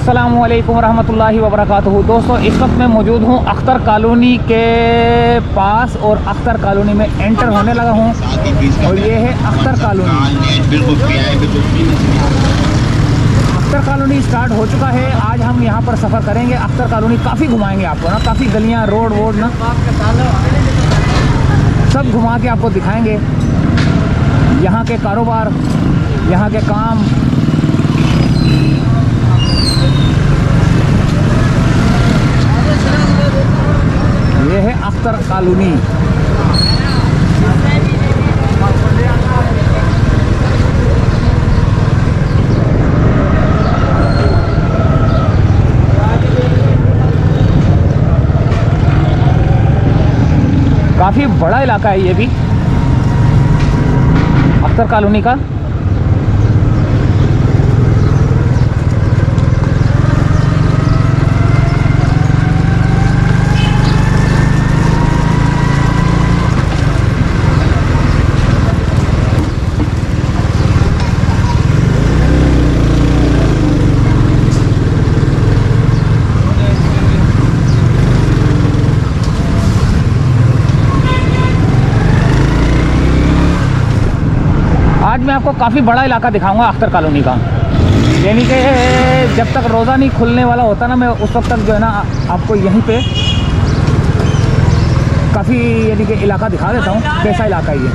अस्सलामुअलैकुम वरहमतुल्लाहि वबरकातुहू। दोस्तों, इस वक्त मैं मौजूद हूँ अख्तर कॉलोनी के पास और अख्तर कॉलोनी में एंटर होने लगा हूँ और ये है Akhtar colony. Akhtar colony start हो चुका है। आज हम यहाँ पर सफ़र करेंगे। अख्तर कॉलोनी काफ़ी घुमाएंगे आपको ना, काफ़ी गलियाँ, रोड वोड ना सब घुमा के आपको दिखाएंगे। यहाँ के कारोबार, यहाँ के काम। ये है अख्तर कॉलोनी। काफ़ी बड़ा इलाका है ये भी अख्तर कॉलोनी का। आज मैं आपको काफ़ी बड़ा इलाका दिखाऊंगा अख्तर कॉलोनी का। यानी कि जब तक रोज़ा नहीं खुलने वाला होता ना, मैं उस वक्त तक जो है ना आपको यहीं पे काफ़ी यानी कि इलाका दिखा देता हूँ। कैसा इलाका है ये।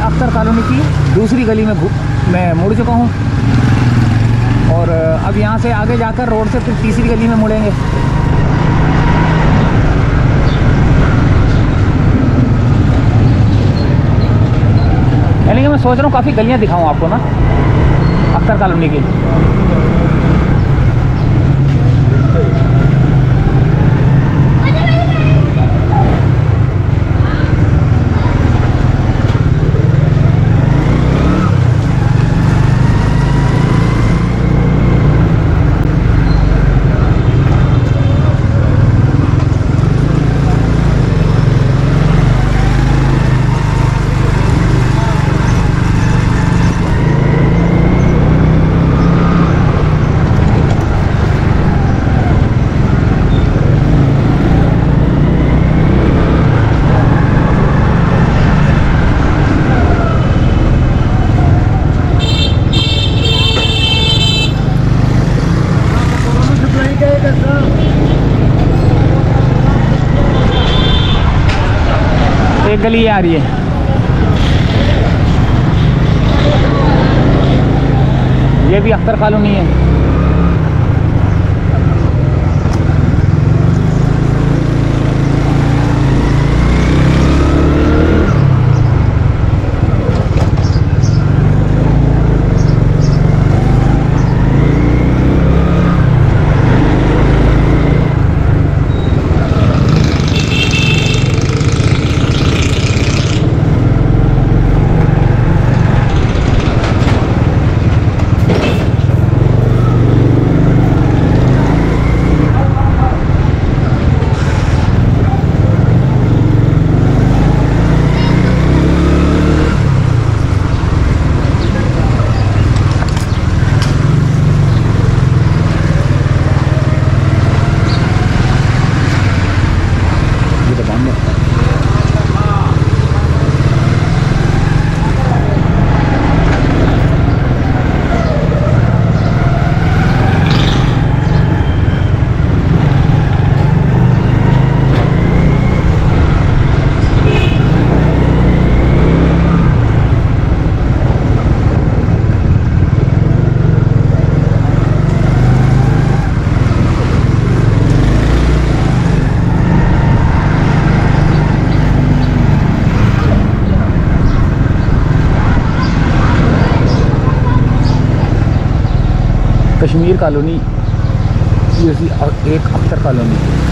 अख्तर कॉलोनी की दूसरी गली में मैं मुड़ चुका हूँ और अब यहाँ से आगे जाकर रोड से फिर तीसरी गली में मुड़ेंगे। यानी कि मैं सोच रहा हूँ काफ़ी गलियाँ दिखाऊँ आपको ना अख्तर कॉलोनी की। एक गली आ रही है। ये भी अख्तर कॉलोनी है। कश्मीर कॉलोनी, ये उसी एक अख्तर कॉलोनी।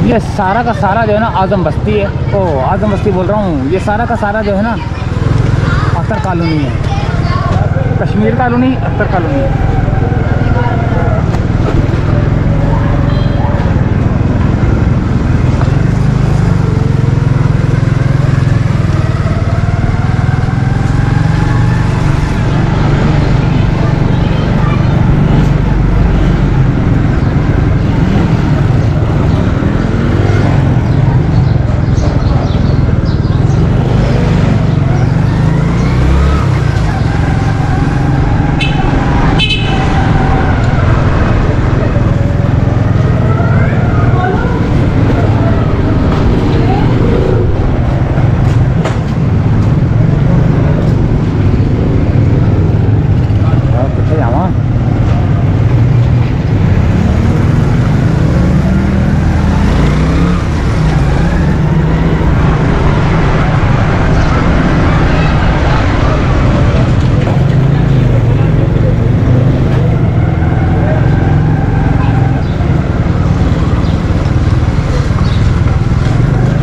ये सारा का सारा जो है ना आज़म बस्ती है। ओ आज़म बस्ती बोल रहा हूँ, ये सारा का सारा जो है ना अख्तर कॉलोनी है। Kashmir colony, Akhtar colony.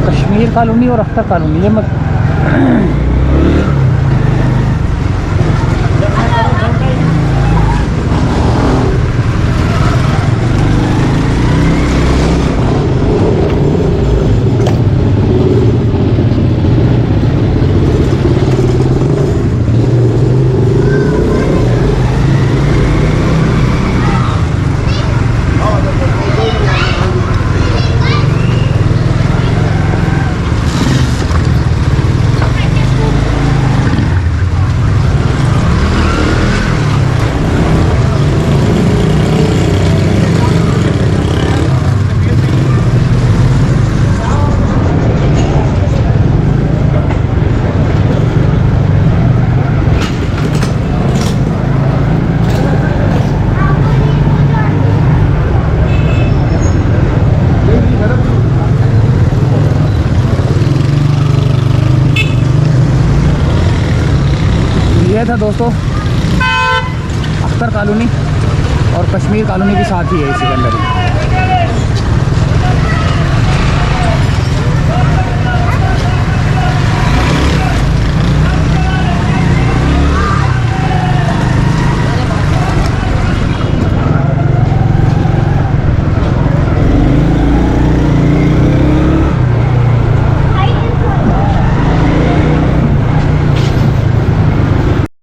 Kashmir colony और अख्तर कॉलोनी, ये मत ये था दोस्तों अख्तर कॉलोनी, और कश्मीर कॉलोनी भी साथ ही है इसी के अंदर ही।